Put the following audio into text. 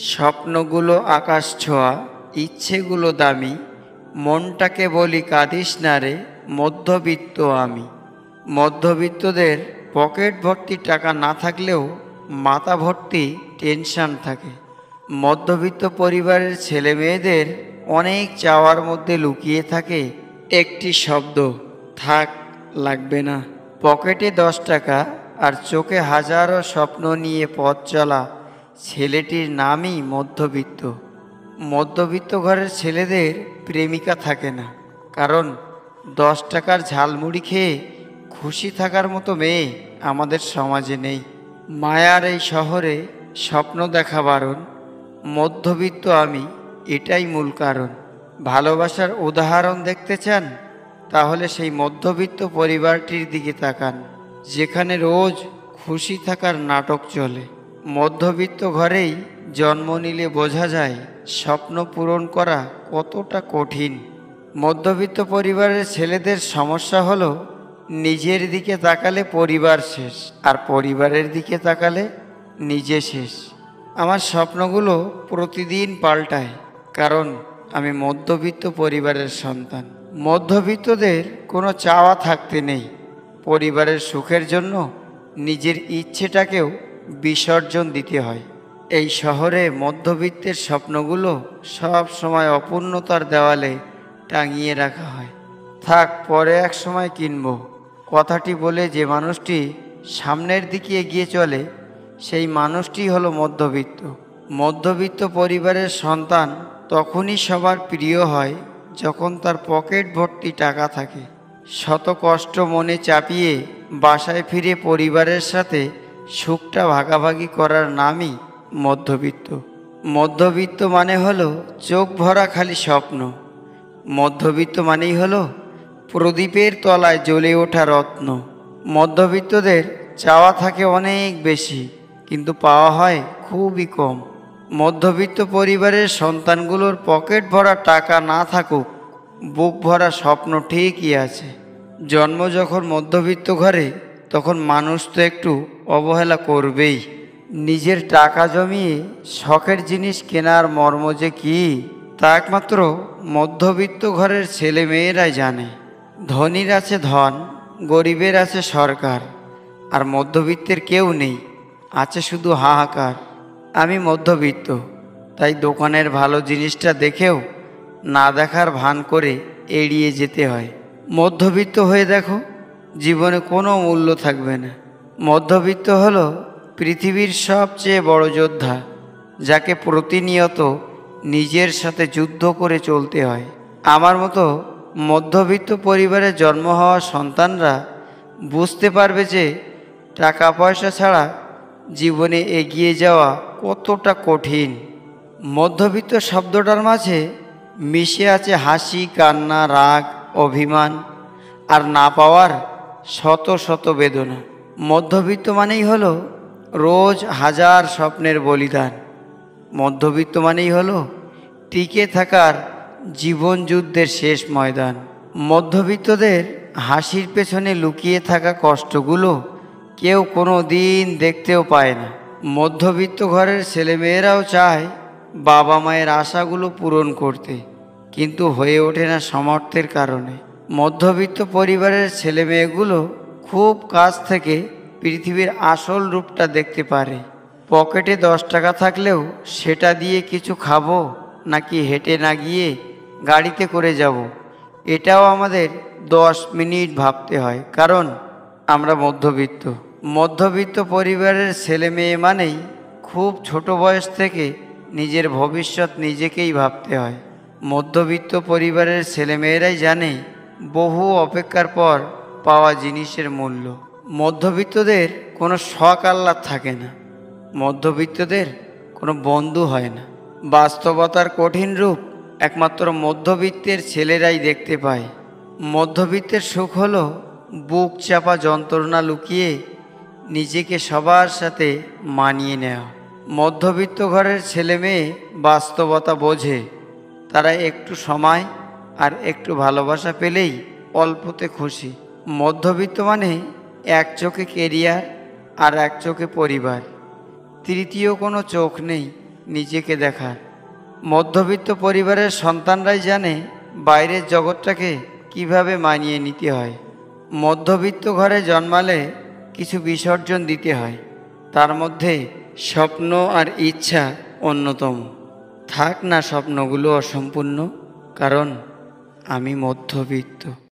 স্বপ্নগুলো আকাশ ছোঁয়া, ইচ্ছেগুলো দামি, মনটাকে বলি কাঁদিস না রে, মধ্যবিত্ত আমি। মধ্যবিত্তদের পকেট ভর্তি টাকা না থাকলেও মাথা ভর্তি টেনশন থাকে। মধ্যবিত্ত পরিবারের ছেলে মেয়েদের অনেক চাওয়ার মধ্যে লুকিয়ে থাকে একটি শব্দ, থাক, লাগবে না। পকেটে 10 টাকা আর চোখে হাজারো স্বপ্ন নিয়ে পথ চলা ছেলেটির নামই মধ্যবিত্ত। মধ্যবিত্ত ঘরের ছেলেদের প্রেমিকা থাকে না, কারণ 10 টাকার ঝালমুড়ি খেয়ে খুশি থাকার মতো মেয়ে আমাদের সমাজে নেই। মায়ার এই শহরে স্বপ্ন দেখা বারণ, মধ্যবিত্ত আমি এটাই মূল কারণ। ভালোবাসার উদাহরণ দেখতে চান? তাহলে সেই মধ্যবিত্ত পরিবারটির দিকে তাকান, যেখানে রোজ খুশি থাকার নাটক চলে। মধ্যবিত্ত ঘরেই জন্ম নিলে বোঝা যায় স্বপ্ন পূরণ করা কতটা কঠিন। মধ্যবিত্ত পরিবারের ছেলেদের সমস্যা হলো, নিজের দিকে তাকালে পরিবার শেষ, আর পরিবারের দিকে তাকালে নিজে শেষ। আমার স্বপ্নগুলো প্রতিদিন পাল্টায়, কারণ আমি মধ্যবিত্ত পরিবারের সন্তান। মধ্যবিত্তদের কোনো চাওয়া থাকতে নেই, পরিবারের সুখের জন্য নিজের ইচ্ছেটাকেও বিসর্জন দিতে হয়। এই শহরে মধ্যবিত্তের স্বপ্নগুলো সব সময় অপূর্ণতার দেওয়ালে টাঙিয়ে রাখা হয়। থাক, পরে এক সময় কিনবো, কথাটি বলে যে মানুষটি সামনের দিকে এগিয়ে চলে, সেই মানুষটি হলো মধ্যবিত্ত। মধ্যবিত্ত পরিবারের সন্তান তখনই সবার প্রিয় হয় যখন তার পকেট ভর্তি টাকা থাকে। শত কষ্ট মনে চাপিয়ে বাসায় ফিরে পরিবারের সাথে সুখটা ভাগাভাগি করার নামই মধ্যবিত্ত। মধ্যবিত্ত মানে হলো চোখ ভরা খালি স্বপ্ন। মধ্যবিত্ত মানেই হলো প্রদীপের তলায় জ্বলে ওঠা রত্ন। মধ্যবিত্তদের চাওয়া থাকে অনেক বেশি, কিন্তু পাওয়া হয় খুবই কম। মধ্যবিত্ত পরিবারের সন্তানগুলোর পকেট ভরা টাকা না থাকুক, বুক ভরা স্বপ্ন ঠিকই আছে। জন্ম যখন মধ্যবিত্ত ঘরে, তখন মানুষ তো একটু অবহেলা করবেই। নিজের টাকা জমিয়ে শখের জিনিস কেনার মর্ম যে কী, তা একমাত্র মধ্যবিত্ত ঘরের ছেলে মেয়েরাই জানে। ধনীর আছে ধন, গরিবের আছে সরকার, আর মধ্যবিত্তের কেউ নেই, আছে শুধু হাহাকার। আমি মধ্যবিত্ত, তাই দোকানের ভালো জিনিসটা দেখেও না দেখার ভান করে এড়িয়ে যেতে হয়। মধ্যবিত্ত হয়ে দেখো, জীবনে কোনো মূল্য থাকবে না। মধ্যবিত্ত হলো পৃথিবীর সবচেয়ে বড় যোদ্ধা, যাকে প্রতিনিয়ত নিজের সাথে যুদ্ধ করে চলতে হয়। আমার মতো মধ্যবিত্ত পরিবারে জন্ম হওয়া সন্তানরা বুঝতে পারবে যে টাকা পয়সা ছাড়া জীবনে এগিয়ে যাওয়া কতটা কঠিন। মধ্যবিত্ত শব্দটার মাঝে মিশে আছে হাসি, কান্না, রাগ, অভিমান, আর না পাওয়ার শত শত বেদনা। মধ্যবিত্ত মানেই হলো রোজ হাজার স্বপ্নের বলিদান। মধ্যবিত্ত মানেই হলো টিকে থাকার জীবন যুদ্ধের শেষ ময়দান। মধ্যবিত্তদের হাসির পেছনে লুকিয়ে থাকা কষ্টগুলো কেউ কোনো দিন দেখতেও পায় না। মধ্যবিত্ত ঘরের ছেলেমেয়েরাও চায় বাবা মায়ের আশাগুলো পূরণ করতে, কিন্তু হয়ে ওঠে না সামর্থ্যের কারণে। মধ্যবিত্ত পরিবারের ছেলেমেয়েগুলো খুব কাছ থেকে পৃথিবীর আসল রূপটা দেখতে পারে। পকেটে 10 টাকা থাকলেও সেটা দিয়ে কিছু খাবো নাকি হেঁটে না গিয়ে গাড়িতে করে যাব, এটাও আমাদের 10 মিনিট ভাবতে হয়, কারণ আমরা মধ্যবিত্ত। মধ্যবিত্ত পরিবারের ছেলে মেয়ে মানেই খুব ছোট বয়স থেকে নিজের ভবিষ্যৎ নিজেকেই ভাবতে হয়। মধ্যবিত্ত পরিবারের ছেলেমেয়েরাই জানে বহু অপেক্ষার পর পাওয়া জিনিসের মূল্য। মধ্যবিত্তদের কোনো শখ আহ্লাদ থাকে না, মধ্যবিত্তদের কোনো বন্ধু হয় না। বাস্তবতার কঠিন রূপ একমাত্র মধ্যবিত্তের ছেলেরাই দেখতে পায়। মধ্যবিত্তের সুখ হলো বুক চাপা যন্ত্রণা লুকিয়ে নিজেকে সবার সাথে মানিয়ে নেওয়া। মধ্যবিত্ত ঘরের ছেলে মেয়ে বাস্তবতা বোঝে, তারা একটু সময় আর একটু ভালোবাসা পেলেই অল্পতে খুশি। মধ্যবিত্ত মানে এক চোখে কেরিয়ার আর এক চোখে পরিবার, তৃতীয় কোনো চোখ নেই নিজেকে দেখার। মধ্যবিত্ত পরিবারের সন্তানরাই জানে বাইরের জগৎটাকে কিভাবে মানিয়ে নিতে হয়। মধ্যবিত্ত ঘরে জন্মালে কিছু বিসর্জন দিতে হয়, তার মধ্যে স্বপ্ন আর ইচ্ছা অন্যতম। থাক না স্বপ্নগুলো অসম্পূর্ণ, কারণ আমি মধ্যবিত্ত।